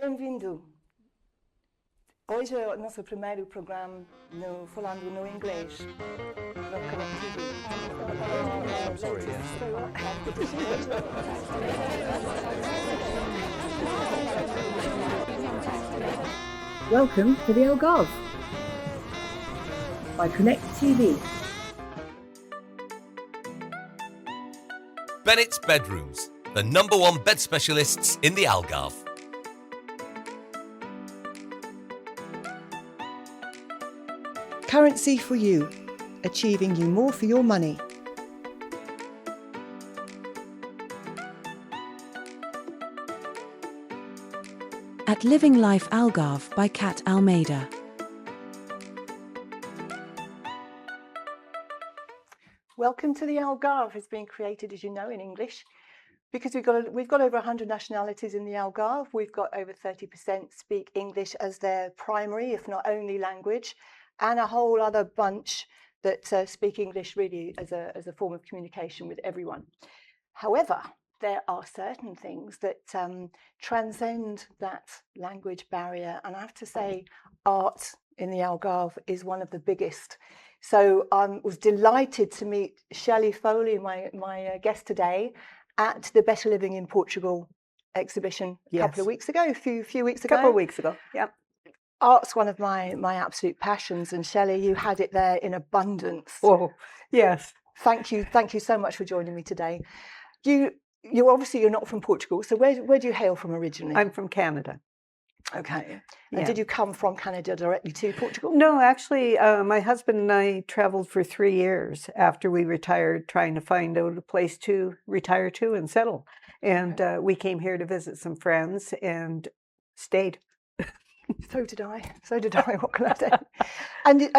Bem-vindo! Hoje é o nosso primeiro programa falando no inglês, no Connect TV. Welcome to the Algarve by Connect TV. Bennett's Bedrooms, the #1 bed specialists in the Algarve. Currency for you, achieving you more for your money. At Living Life Algarve by Kat Almeida. Welcome to the Algarve has been created, as you know, in English, because we've got over 100 nationalities in the Algarve. We've got over 30% speak English as their primary, if not only language, and a whole other bunch that speak English really as a form of communication with everyone. However, there are certain things that transcend that language barrier, and I have to say art in the Algarve is one of the biggest. So I was delighted to meet Shelley Foley, my guest today, at the Better Living in Portugal exhibition a couple of weeks ago, a few weeks ago. A couple of weeks ago, yeah. Art's one of my absolute passions, and Shelley, you had it there in abundance. Oh, yes. Thank you so much for joining me today. You obviously you're not from Portugal, so where do you hail from originally? I'm from Canada. Okay. And did you come from Canada directly to Portugal? No, actually, my husband and I traveled for 3 years after we retired, trying to find out a place to retire to and settle. And we came here to visit some friends and stayed. So did I. What can I say? And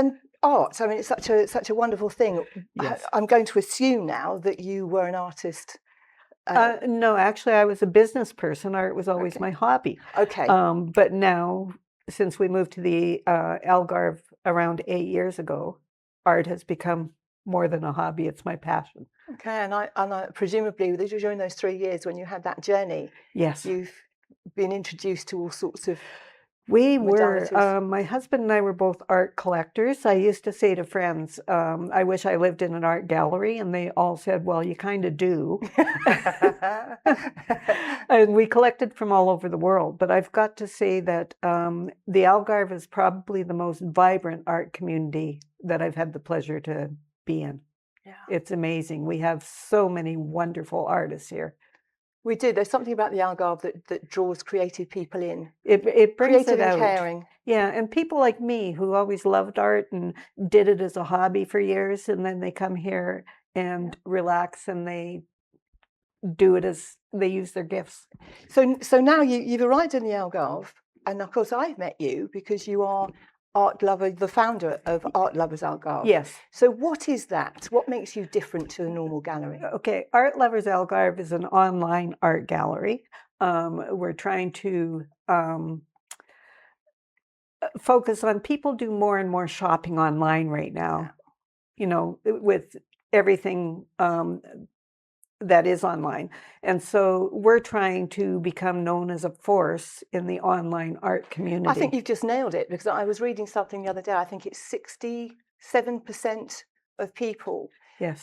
art. I mean, it's such a wonderful thing. Yes. I'm going to assume now that you were an artist. No, actually, I was a business person. Art was always my hobby. Okay. But now, since we moved to the Algarve around 8 years ago, art has become more than a hobby. It's my passion. Okay, and I presumably during those 3 years when you had that journey, yes, you've been introduced to all sorts of. We were, my husband and I were both art collectors. I used to say to friends, I wish I lived in an art gallery, and they all said, well, you kind of do. And we collected from all over the world. But I've got to say that the Algarve is probably the most vibrant art community that I've had the pleasure to be in. Yeah. It's amazing. We have so many wonderful artists here. We do. There's something about the Algarve that draws creative people in. It brings creative it out. And caring. Yeah, and people like me who always loved art and did it as a hobby for years, and then they come here and relax, and they do it as they use their gifts. So now you've arrived in the Algarve, and of course I've met you because you are Art Lover, the founder of Art Lovers Algarve. Yes. So what is that? What makes you different to a normal gallery? Okay, Art Lovers Algarve is an online art gallery. We're trying to focus on people do more and more shopping online right now. You know, with everything that is online. And so we're trying to become known as a force in the online art community. I think you've just nailed it, because I was reading something the other day. I think it's 67% of people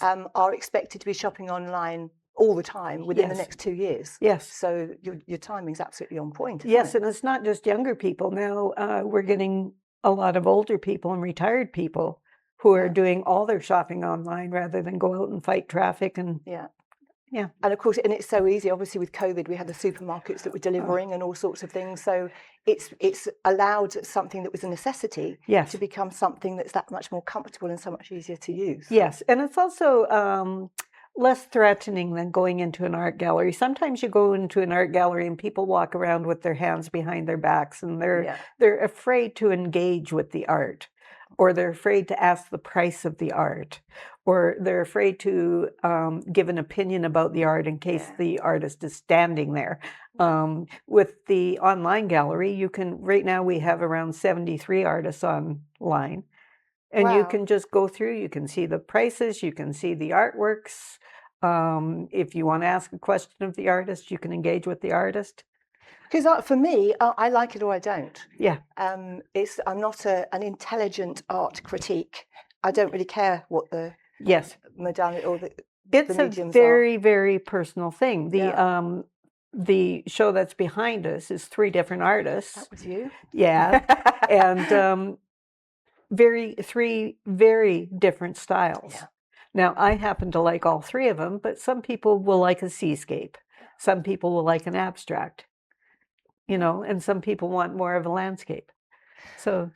are expected to be shopping online all the time within the next 2 years. Yes. So your timing's absolutely on point. Yes, and it's not just younger people. Now we're getting a lot of older people and retired people who are doing all their shopping online rather than go out and fight traffic and Yeah, and of course, and it's so easy. Obviously, with COVID, we had the supermarkets that were delivering and all sorts of things. So it's allowed something that was a necessity to become something that's that much more comfortable and so much easier to use. Yes, and it's also less threatening than going into an art gallery. Sometimes you go into an art gallery and people walk around with their hands behind their backs, and they're afraid to engage with the art, or they're afraid to ask the price of the art, or they're afraid to give an opinion about the art in case the artist is standing there. With the online gallery, right now we have around 73 artists online. And you can just go through, you can see the prices, you can see the artworks. If you want to ask a question of the artist, you can engage with the artist. Because for me, I like it or I don't. Yeah. I'm not an intelligent art critique. I don't really care what the Yes. modality or the It's a mediums very, very personal thing. Yeah. The show that's behind us is 3 different artists. That was you. Yeah. And 3 very different styles. Yeah. Now, I happen to like all 3 of them, but some people will like a seascape. Some people will like an abstract, and some people want more of a landscape. So,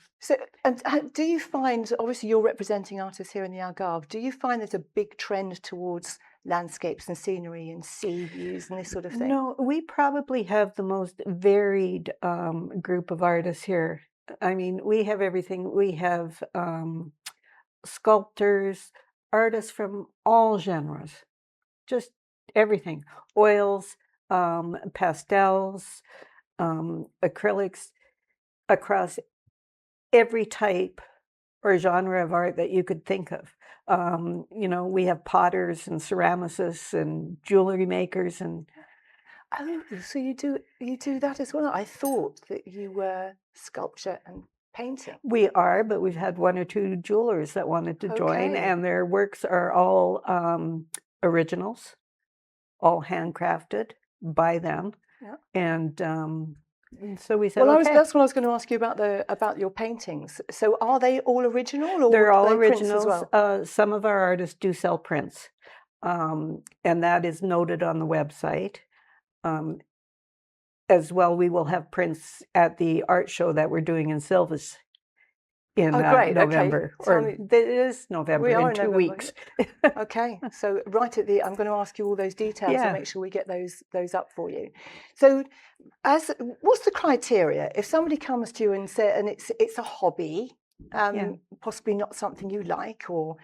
and do you find, obviously you're representing artists here in the Algarve, do you find there's a big trend towards landscapes and scenery and sea views and this sort of thing? no, we probably have the most varied group of artists here. I mean, we have everything. We have sculptors, artists from all genres, just everything. Oils, pastels, acrylics, across every type or genre of art that you could think of. We have potters and ceramicists and jewelry makers and Oh, so you do that as well? I thought that you were sculpture and painting. we are, but we've had 1 or 2 jewelers that wanted to join, Okay. and their works are all originals, all handcrafted by them. Yeah. And so we said, Well, okay. that's what I was going to ask you about your paintings. So are they all original, or They're all are they prints originals. as well? Some of our artists do sell prints, and that is noted on the website. As well, we will have prints at the art show that we're doing in Silvis in Oh, great. Okay. November. Tell Or me- it is November, We are in in 2 November, weeks. Okay, so right at the, I'm going to ask you all those details Yeah. and make sure we get those up for you. So, what's the criteria if somebody comes to you and it's a hobby, Yeah. possibly not something you like, or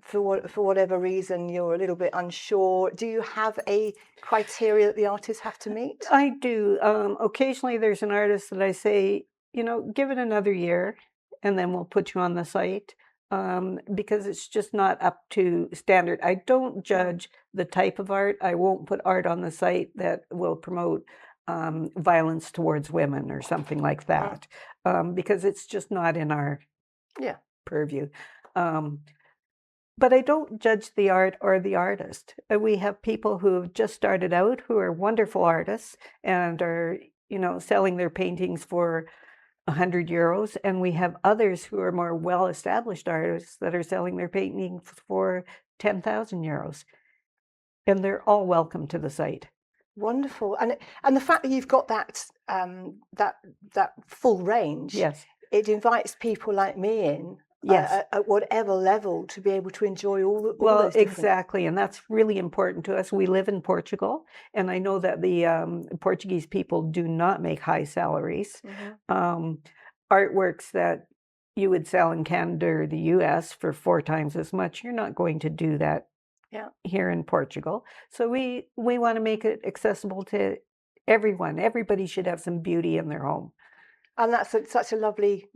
for whatever reason you're a little bit unsure? Do you have a criteria that the artists have to meet? I do. Occasionally there's an artist that I say, give it another year and then we'll put you on the site, because it's just not up to standard. I don't judge the type of art. I won't put art on the site that will promote violence towards women or something like that, because it's just not in our Yeah. purview. But I don't judge the art or the artist. We have people who have just started out who are wonderful artists and are, selling their paintings for 100 euros. And we have others who are more well-established artists that are selling their paintings for 10,000 euros. And they're all welcome to the site. Wonderful, and the fact that you've got that that full range, Yes. it invites people like me in, Yes. at whatever level, to be able to enjoy all Well, those different. exactly. And that's really important to us. We live in Portugal, and I know that the Portuguese people do not make high salaries. Artworks that you would sell in Canada or the US for 4 times as much, you're not going to do that here in Portugal. So we want to make it accessible to everyone. Everybody should have some beauty in their home. And that's such a lovely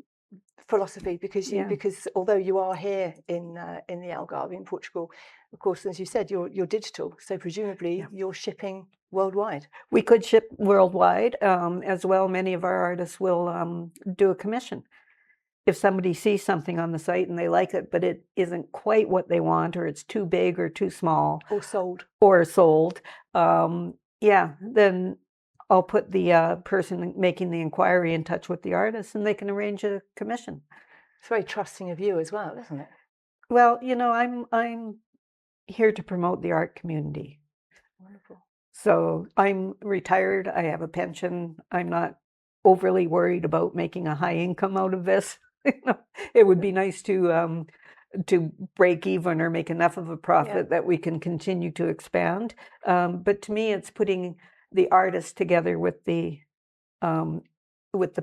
philosophy, because although you are here in the Algarve in Portugal, of course, as you said, you're digital, so presumably you're shipping worldwide. We could ship worldwide as well. Many of our artists will do a commission. If somebody sees something on the site and they like it, but it isn't quite what they want, or it's too big or too small, Or sold. Then I'll put the person making the inquiry in touch with the artist, and they can arrange a commission. It's very trusting of you as well, isn't it? Well, I'm here to promote the art community. Wonderful. So I'm retired. I have a pension. I'm not overly worried about making a high income out of this. It would be nice to break even or make enough of a profit that we can continue to expand. But to me, it's putting the artist together with the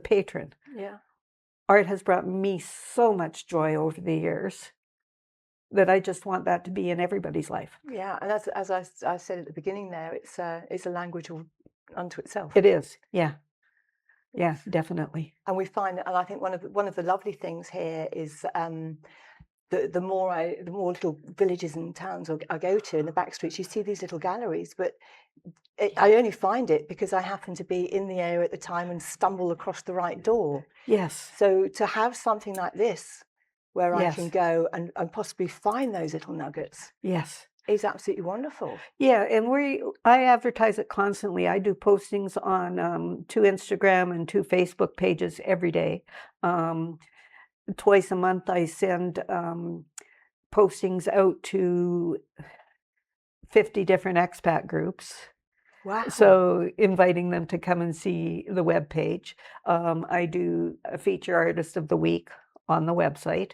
patron. Yeah. Art has brought me so much joy over the years that I just want that to be in everybody's life. Yeah, and as I said at the beginning there, it's a language unto itself. It is, yeah. Yeah, definitely. And we find, and I think one of the lovely things here is the more little villages and towns I go to in the back streets, you see these little galleries, but I only find it because I happen to be in the area at the time and stumble across the right door. Yes. So to have something like this where I can Yes. go and possibly find those little nuggets Yes. is absolutely wonderful. Yeah, and I advertise it constantly. I do postings on 2 Instagram and 2 Facebook pages every day. Twice a month, I send postings out to 50 different expat groups. Wow. So inviting them to come and see the webpage. I do a feature artist of the week on the website.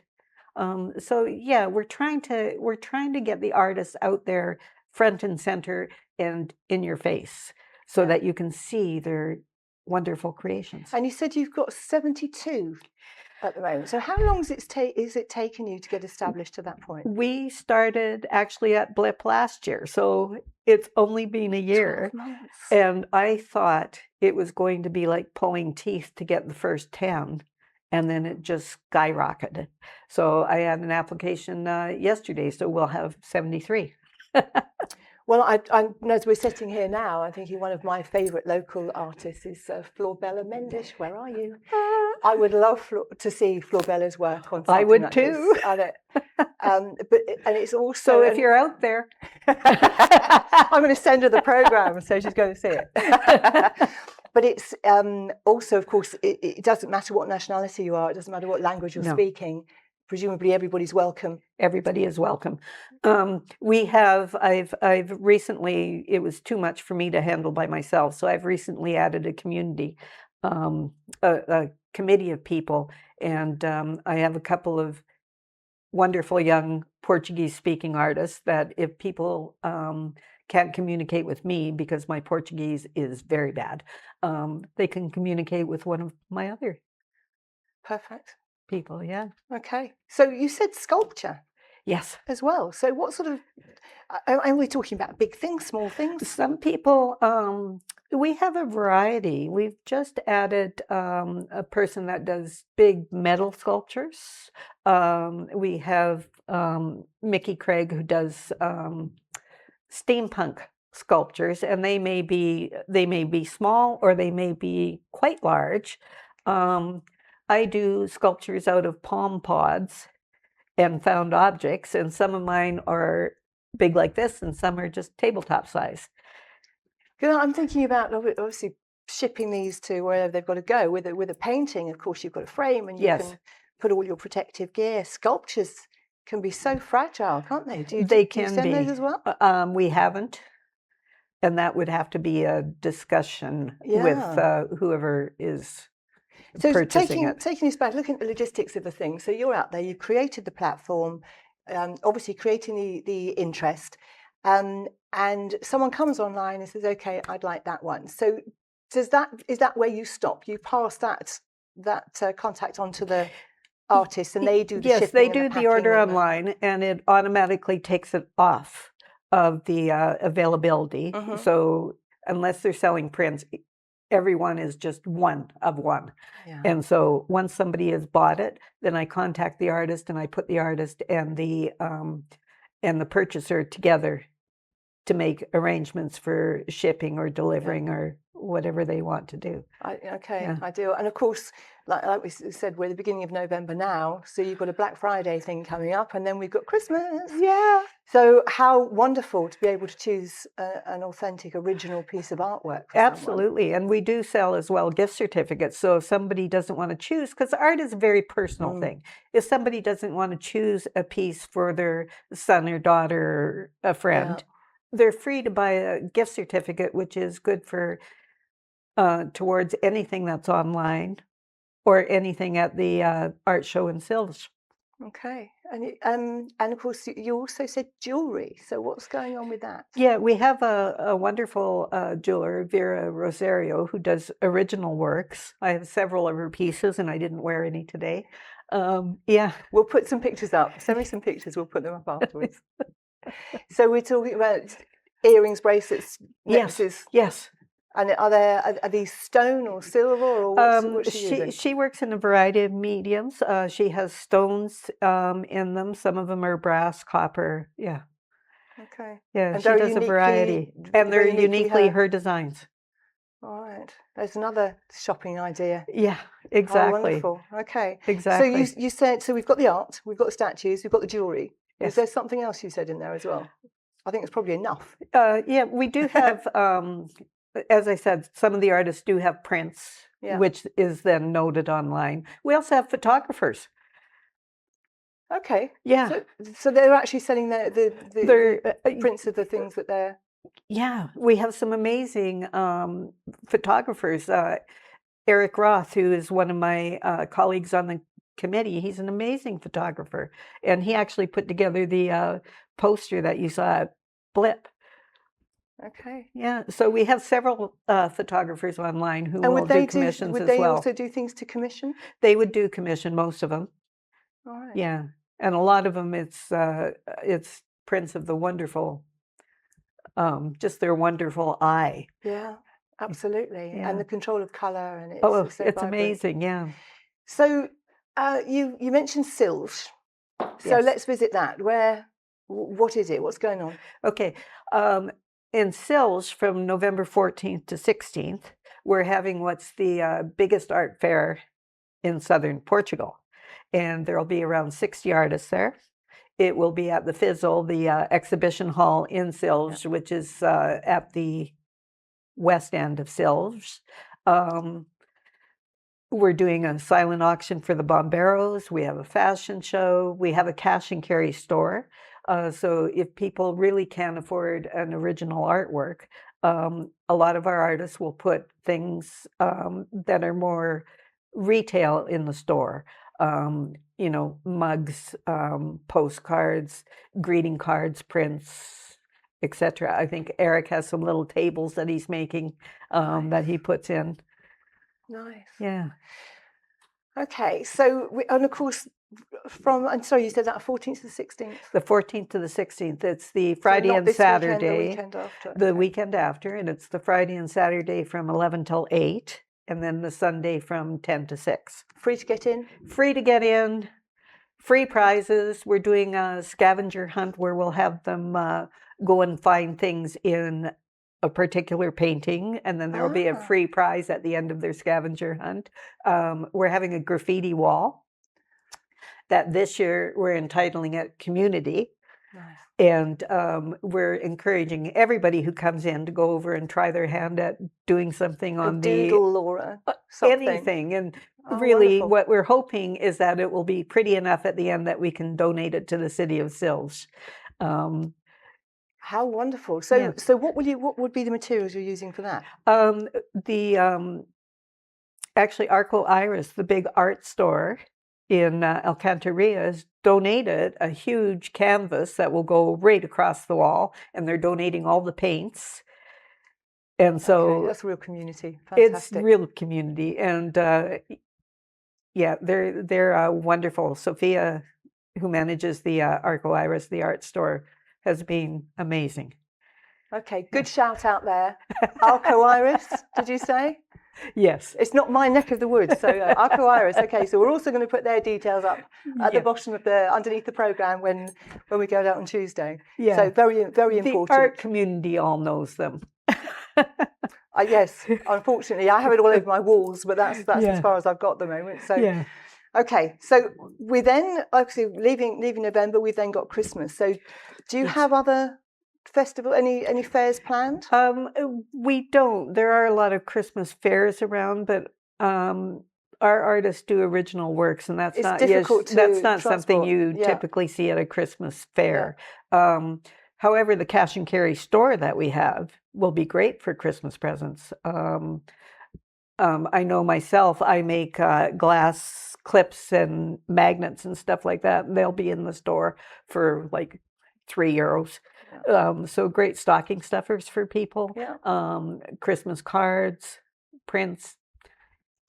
So yeah, we're trying to get the artists out there front and center and in your face so Yeah. that you can see their wonderful creations. And you said you've got 72 at the moment. So how long is it taken you to get established to that point? We started actually at Blip last year, so it's only been a year. 12 months. And I thought it was going to be like pulling teeth to get the first 10, and then it just skyrocketed. So I had an application yesterday, so we'll have 73. Well, I as we're sitting here now, I'm thinking one of my favourite local artists is Florbella Mendes. Where are you? I would love to see Florbella's work on something I would like too. this. And it's also So if you're out there, I'm going to send her the program so she's going to see it. But it's also, of course, it doesn't matter what nationality you are. It doesn't matter what language you're No. speaking. Presumably everybody's welcome. everybody is welcome. I've recently, it was too much for me to handle by myself, so I've recently added a community, a committee of people, and I have a couple of wonderful young Portuguese-speaking artists that if people can't communicate with me because my Portuguese is very bad, they can communicate with one of my other Perfect. people, yeah. Okay. So you said sculpture Yes. as well. So what sort of, are we talking about big things, small things? Some people, we have a variety. We've just added a person that does big metal sculptures. We have Mickey Craig who does steampunk sculptures, and they may be small or they may be quite large. I do sculptures out of palm pods and found objects, and some of mine are big like this, and some are just tabletop size. I'm thinking about obviously shipping these to wherever they've got to go. With a painting, of course, you've got a frame and you Yes. can put all your protective gear. Sculptures can be so fragile, can't they? Do you They do you can send be. those as well? We haven't, and that would have to be a discussion Yeah. with whoever is So purchasing it. taking this back, looking at the logistics of the thing. So you're out there, you've created the platform, obviously creating the interest, and someone comes online and says, "Okay, I'd like that one." So is that where you stop? You pass that contact on to the artist, and they do the Yes, shipping they and do the packing order and online, and it automatically takes it off of the availability. Mhm. So unless they're selling prints, everyone is just one of one. Yeah. And so once somebody has bought it, then I contact the artist and I put the artist and the purchaser together to make arrangements for shipping or delivering or whatever they want to do. Okay, Yeah. ideal. And of course, like we said, we're at the beginning of November now, so you've got a Black Friday thing coming up, and then we've got Christmas. Yeah. So how wonderful to be able to choose an authentic, original piece of artwork. For someone. Absolutely. And we do sell as well gift certificates. So if somebody doesn't want to choose, because art is a very personal thing. If somebody doesn't want to choose a piece for their son or daughter or a friend, they're free to buy a gift certificate, which is good for towards anything that's online or anything at the art show in Silves. Okay, and of course you also said jewelry. So what's going on with that? Yeah, we have a wonderful jeweler, Vera Rosario, who does original works. I have several of her pieces, and I didn't wear any today. Yeah, We'll put some pictures up. Send me some pictures. We'll put them up afterwards. So we're talking about earrings, bracelets, yes, necklaces. yes. And are these stone or silver, or what's she using? She works in a variety of mediums. She has stones in them. Some of them are brass, copper. Yeah, Okay. yeah. And She very does a variety, uniquely, and they're very uniquely uniquely her. her designs. All right. There's another shopping idea. Yeah, Oh, exactly, wonderful. Okay. So exactly. you said, so we've got the art, we've got the statues, we've got the jewelry. Was Yes. there something else you said in there as well? I think it's probably enough. Yeah, we do have, as I said, some of the artists do have prints, Yeah. which is then noted online. We also have photographers. Okay. Yeah, So they're actually selling the they're prints of the things that they're. yeah. We have some amazing photographers. Eric Roth, who is one of my colleagues on the committee, he's an amazing photographer, and he actually put together the poster that you saw at Blip. Okay. Yeah, so we have several photographers online who And will would they do commissions would as they well. also do things to commission? They would do commission, most of them. All right. Yeah, and a lot of them, it's prints of the wonderful, just their wonderful eye. Yeah, absolutely. Yeah. And the control of color, and Oh, it's so it's vibrant. amazing. Yeah. So you mentioned Silves. So Yes. let's visit that. What is it? What's going on? Okay. In Sils, from November 14th to 16th, we're having what's the biggest art fair in southern Portugal. And there'll be around 60 artists there. It will be at the Fizzle, the exhibition hall in Sils, which is at the west end of Sils. We're doing a silent auction for the Bomberos. We have a fashion show. We have a cash and carry store. So if people really can't afford an original artwork, a lot of our artists will put things that are more retail in the store. You know, mugs, postcards, greeting cards, prints, etc. I think Eric has some little tables that he's making that he puts in. Nice. Yeah. Okay. So and of course, I'm sorry, you said that 14th to the 16th. The 14th to the 16th. It's the So Friday not and this Saturday. weekend, the weekend after. The Okay. weekend after, and it's the Friday and Saturday from 11 till 8, and then the Sunday from 10 to 6. Free to get in. Free to get in, free prizes. We're doing a scavenger hunt where we'll have them go and find things in a particular painting, and then there'll be a free prize at the end of their scavenger hunt. We're having a graffiti wall that this year we're entitling it Community. Nice. And we're encouraging everybody who comes in to go over and try their hand at doing something on the doodle or something. anything. And Oh, really, wonderful. what we're hoping is that it will be pretty enough at the end that we can donate it to the city of Sils. How wonderful! So, Yeah. so what would be the materials you're using for that? Actually, Arco Iris, the big art store in Alcantarilla, has donated a huge canvas that will go right across the wall, and they're donating all the paints. And so Okay, that's real community. it's Fantastic. real community, and yeah, they're wonderful. Sophia, who manages the Arco Iris, the art store, has been amazing. Okay, good shout out there. Arco Iris, did you say? Yes. It's not my neck of the woods, so Arco Iris. Okay, so we're also going to put their details up at the bottom of underneath the program when we go out on Tuesday. Yeah. So very important. The art community all knows them. Yes, unfortunately, I have it all over my walls, but that's as far as I've got at the moment. So Yeah. okay, so we then actually leaving November, we've then got Christmas. So do you have other any fairs planned? We don't. There are a lot of Christmas fairs around, but our artists do original works, and that's It's not difficult to that's not something transport. you Yeah. typically see at a Christmas fair. However, the cash and carry store that we have will be great for Christmas presents. I know myself, I make glass clips and magnets and stuff like that, and they'll be in the store for like €3. So great stocking stuffers for people. Yeah. Christmas cards, prints,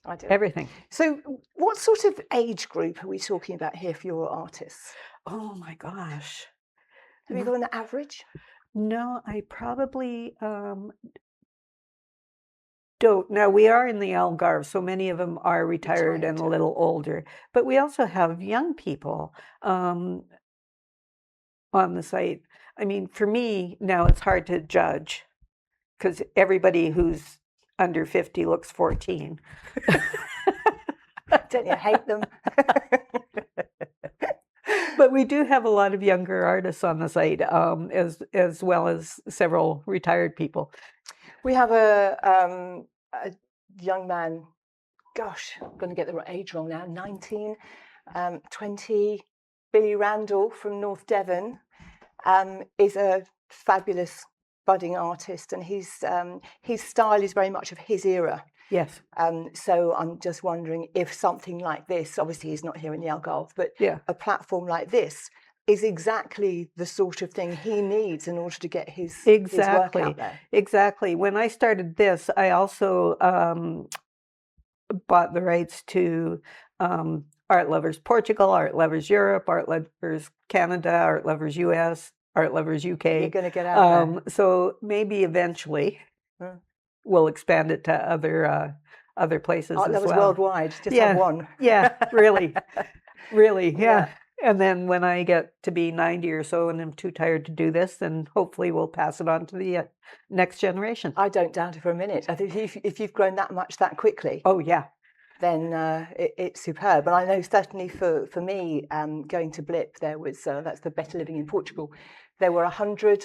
I do. everything. So what sort of age group are we talking about here for your artists? Oh my gosh. Have you got an average? No, I probably don't. Now, we are in the Algarve, so many of them are retired and a Retired. little older. But we also have young people on the site. I mean, for me, now it's hard to judge because everybody who's under 50 looks 14. Don't you hate them? But we do have a lot of younger artists on the site, as well as several retired people. We have a young man, gosh, I'm going to get the age wrong now, 19, 20, Billy Randall from North Devon, is a fabulous budding artist, and his style is very much of his era. Yes. So I'm just wondering if something like this, obviously he's not here in the Algarve, but Yeah. a platform like this is exactly the sort of thing he needs in order to get his work out there. Exactly. When I started this, I also bought the rights to Art Lovers Portugal, Art Lovers Europe, Art Lovers Canada, Art Lovers US, Art Lovers UK. You're going to get out there. So maybe eventually we'll expand it to other places Art as Lovers well. worldwide, just have one. Yeah, really. Really, yeah. Yeah. And then when I get to be 90 or so and I'm too tired to do this, then hopefully we'll pass it on to the next generation. I don't doubt it for a minute. I think if you've grown that much that quickly, Oh, yeah. then it's superb. And I know certainly for me, going to Blip, there was that's the Better Living in Portugal. There were 100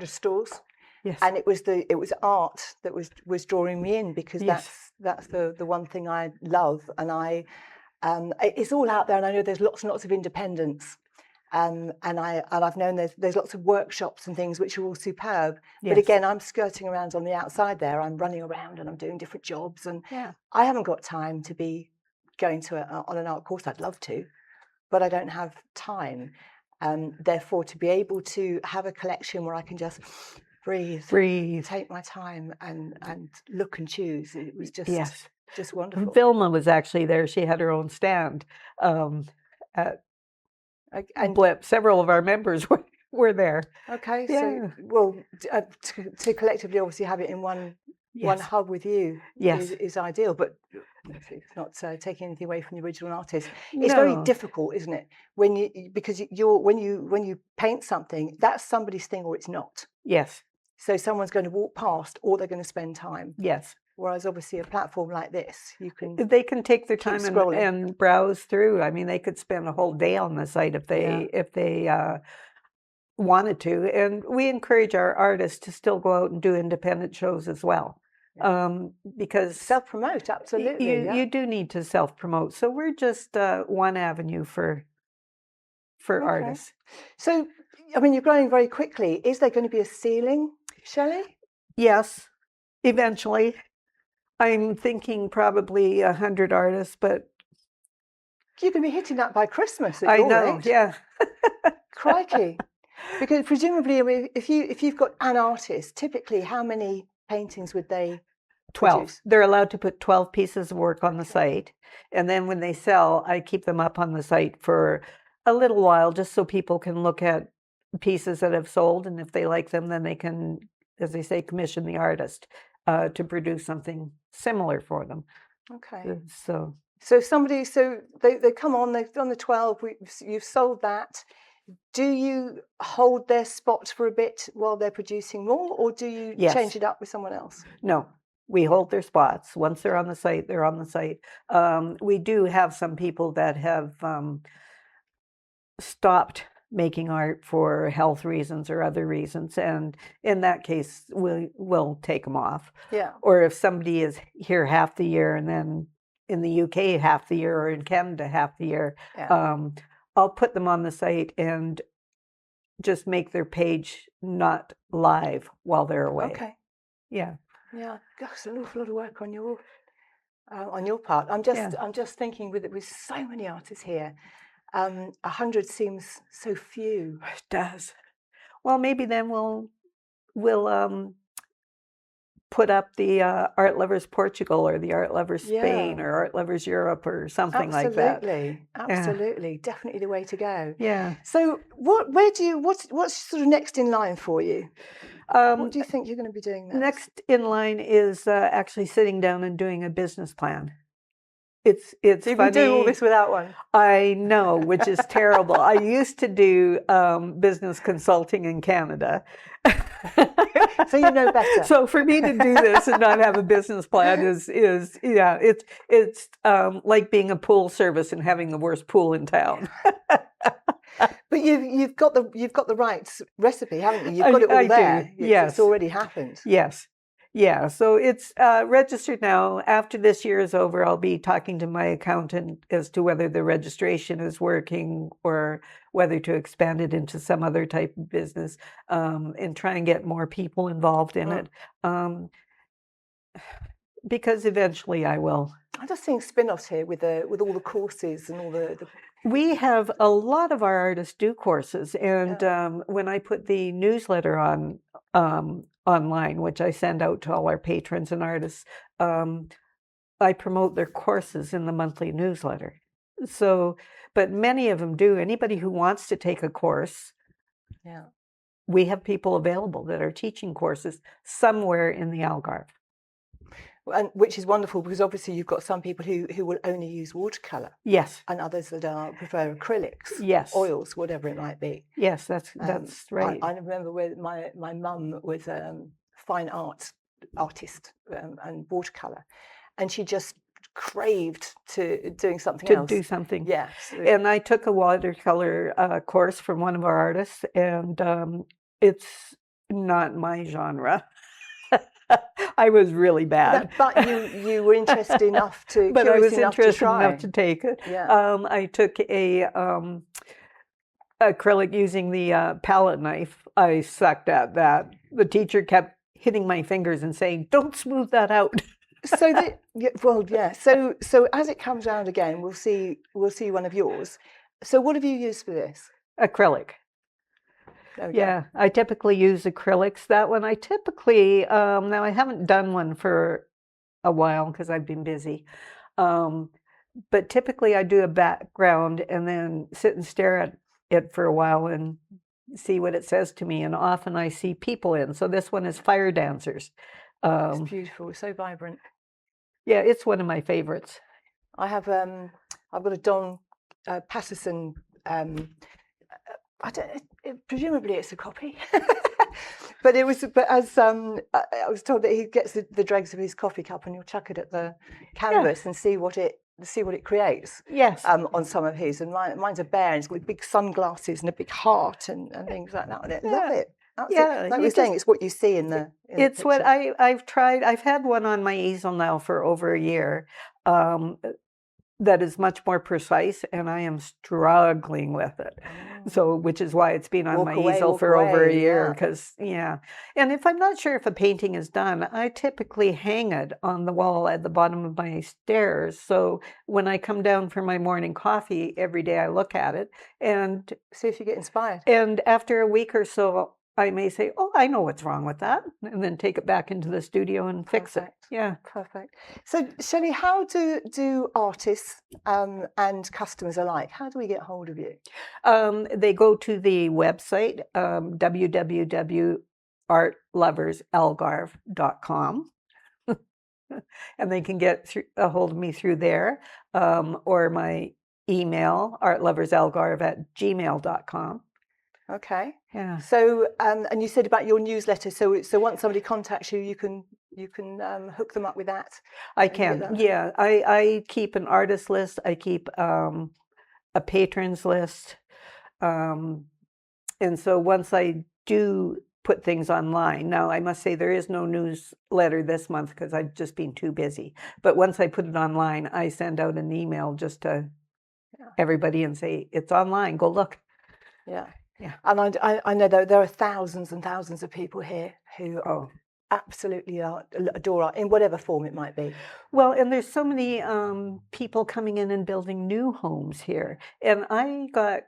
stores, Yes. and it was art that was drawing me in, because Yes. that's the one thing I love, and it's all out there, and I know there's lots and lots of independents. And I've known there's lots of workshops and things which are all superb. But Yes. again, I'm skirting around on the outside there. I'm running around and I'm doing different jobs, and Yeah. I haven't got time to be going on an art course. I'd love to, but I don't have time. Therefore, to be able to have a collection where I can just breathe, take my time and look and choose, it was just Yes. just wonderful. Vilma was actually there. She had her own stand at And Blip. Several of our members were there. okay, Yeah. so well, to collectively obviously have it in one Yes. hub with you Yes. is ideal, but it's not taking anything away from the original artist. It's very No. difficult, isn't it? When when you paint something, that's somebody's thing or it's not. Yes. So someone's going to walk past, or they're going to spend time. Yes. Whereas obviously a platform like this, you can. They can take their Keep time scrolling. and browse through. I mean, they could spend a whole day on the site if they wanted to. And we encourage our artists to still go out and do independent shows as well. Because Self-promote, absolutely. you do need to self-promote. So we're just one avenue for Okay. artists. So, I mean, you're growing very quickly. Is there going to be a ceiling, Shelley? Yes, eventually. I'm thinking probably 100 artists, but You can be hitting that by Christmas. At I your know, rate. yeah. Crikey! Because presumably, I mean, if you've got an artist, typically, how many paintings would they 12. produce? They're allowed to put 12 pieces of work on the site. And then when they sell, I keep them up on the site for a little while just so people can look at pieces that have sold. And if they like them, then they can, as they say, commission the artist to produce something similar for them. Okay. So They come on. They've done the 12. You've sold that. Do you hold their spot for a bit while they're producing more, or do you Yes. change it up with someone else? no, we hold their spots. Once they're on the site, they're on the site. We do have some people that have stopped making art for health reasons or other reasons. And in that case, we'll take them off. Yeah. Or if somebody is here half the year and then in the UK half the year or in Canada half the year, Yeah. I'll put them on the site and just make their page not live while they're away. Okay. Yeah. Yeah. Gosh, an awful lot of work on your part. I'm just thinking with so many artists here, 100 seems so few. It does. Well, maybe then we'll put up the Art Lovers Portugal or the Art Lovers Spain Yeah. or Art Lovers Europe or something like that. Absolutely. Absolutely. Definitely the way to go. Yeah. So what's sort of next in line for you? What do you think you're going to be doing next? Next in line is actually sitting down and doing a business plan. It's So you've been doing all funny. this without one. I know, which is terrible. I used to do business consulting in Canada. So you know better. So for me to do this and not have a business plan is yeah, it's like being a pool service and having the worst pool in town. But you've got the right recipe, haven't you? You've got it all I do, there. yes. It's already happened. Yes. Yeah. So it's registered now. After this year is over, I'll be talking to my accountant as to whether the registration is working or whether to expand it into some other type of business and try and get more people involved in it. Because eventually I will. I'm just seeing spin-offs here with all the courses and all the We have a lot of our artists do courses, and when I put the newsletter on online, which I send out to all our patrons and artists, I promote their courses in the monthly newsletter. So, but many of them do. Anybody who wants to take a course, we have people available that are teaching courses somewhere in the Algarve. And which is wonderful because obviously you've got some people who will only use watercolor. Yes. And others that prefer acrylics. Yes. Oils, whatever it might be. Yes, that's right. I remember with my mum was a fine art artist and watercolor, and she just craved to doing something else. To do something. Yes. And I took a watercolor course from one of our artists, and it's not my genre. I was really bad. But you were interested enough to. But I was enough to interested try. enough to take it. Yeah. I took a acrylic using the palette knife. I sucked at that. The teacher kept hitting my fingers and saying, "Don't smooth that out." So So as it comes round again, we'll see one of yours. So what have you used for this? Acrylic. Yeah, I typically use acrylics. That one I typically, now I haven't done one for a while because I've been busy. But typically I do a background and then sit and stare at it for a while and see what it says to me. And often I see people in. So this one is fire dancers. It's beautiful. It's so vibrant. Yeah, it's one of my favorites. I have I've got a Don Patterson. Presumably it's a copy, but as I was told that he gets the dregs of his coffee cup and he'll chuck it at the canvas and see what it creates. Yes. On some of his, and mine's a bear and it's got big sunglasses and a big heart and things like that on it. Love it. Yeah, like we're saying, it's what you see in the. It's what I've tried. I've had one on my easel now for over a year. That is much more precise, and I am struggling with it. So, which is why it's been on my easel for over a year. Because and if I'm not sure if a painting is done, I typically hang it on the wall at the bottom of my stairs. So when I come down for my morning coffee every day, I look at it and see if you get inspired. And after a week or so, I may say, "Oh, I know what's wrong with that," and then take it back into the studio and fix it. Yeah, perfect. So, Shelley, how do artists and customers alike? How do we get hold of you? They go to the website www.artloversalgarve.com, and they can get a hold of me through there, or my email artloversalgarve@gmail.com. Okay. Yeah. So, and you said about your newsletter. So once somebody contacts you, you can hook them up with that. I can. Yeah. I keep an artist list. I keep a patrons list, and so once I do put things online. Now, I must say there is no newsletter this month because I've just been too busy. But once I put it online, I send out an email just to everybody and say it's online. Go look. Yeah. Yeah, and I know there are thousands and thousands of people here who absolutely adore art in whatever form it might be. Well, and there's so many people coming in and building new homes here, and I got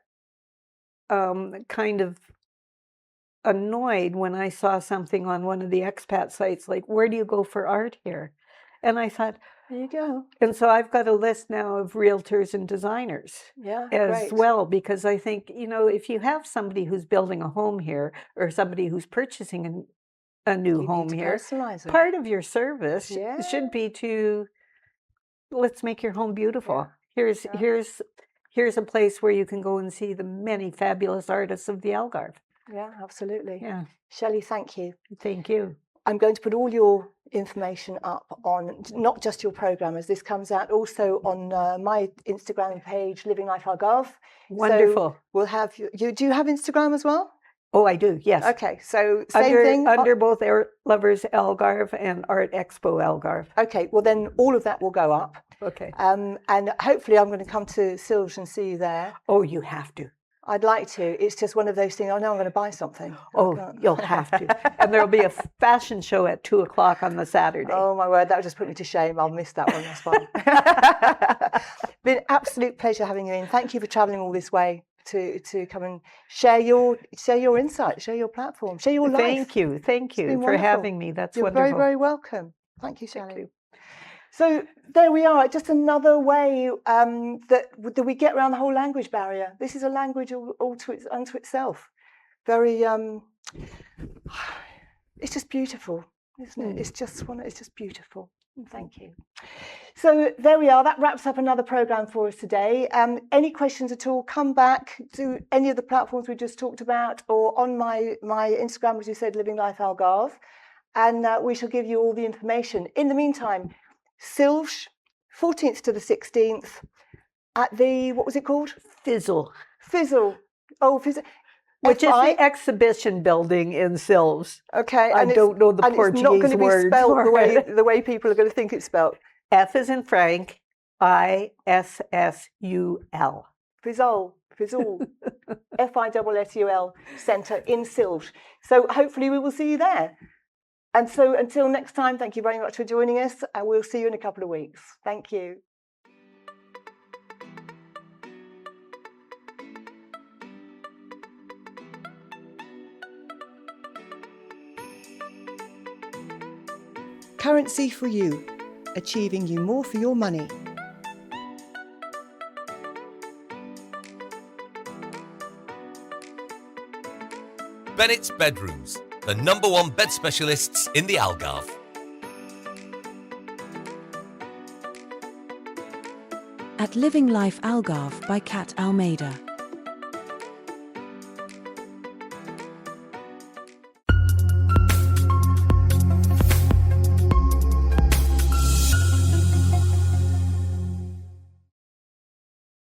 kind of annoyed when I saw something on one of the expat sites like, "Where do you go for art here?" And I thought, there you go. And so I've got a list now of realtors and designers as well, because I think, if you have somebody who's building a home here or somebody who's purchasing a new You home need to here. personalize it. Part of your service Yeah. should be to let's make your home beautiful. Here's Yeah. here's a place where you can go and see the many fabulous artists of the Algarve. Yeah, absolutely. Yeah, Shelley, thank you. thank you. I'm going to put all your information up on not just your program as this comes out, also on my Instagram page, Living Life Algarve. Wonderful. So we'll have you. Do you have Instagram as well? Oh, I do. Yes. Okay, so same thing. Under both Art Lovers Algarve and Art Expo Algarve. Okay, well then all of that will go up. Okay. And hopefully I'm going to come to Silves and see you there. Oh, you have to. I'd like to. It's just one of those things. I know I'm going to buy something. Oh, you'll have to. And there'll be a fashion show at 2:00 on the Saturday. Oh my word, that would just put me to shame. I'll miss that one. That's fine. Been an absolute pleasure having you in. Thank you for travelling all this way to come and share your insight, share your platform, share your life. Thank you been for wonderful. having me. That's You're wonderful. very, very welcome. Thank you, Shelley. you. So there we are, just another way that we get around the whole language barrier. This is a language all unto itself. Very, it's just beautiful, isn't it? It's just beautiful. Thank you. So there we are. That wraps up another program for us today. Any questions at all, come back to any of the platforms we just talked about or on my Instagram, as you said, Living Life Algarve, and we shall give you all the information. In the meantime, Silves, 14th to the 16th at the, what was it called? Fizzle. Oh, Fizzle. Which is FI? the exhibition building in Silves. Okay. I don't know the and Portuguese it's not going to be word spelled for the way people are going to think it's spelled. F is in Frank, ISSUL. Fizzle. FISSUL Centre in Silves. So hopefully we will see you there. And so until next time, thank you very much for joining us, and we'll see you in a couple of weeks. Thank you. Currency for you, achieving you more for your money. Bennett's Bedrooms, the #1 bed specialists in the Algarve. At Living Life Algarve by Kat Almeida.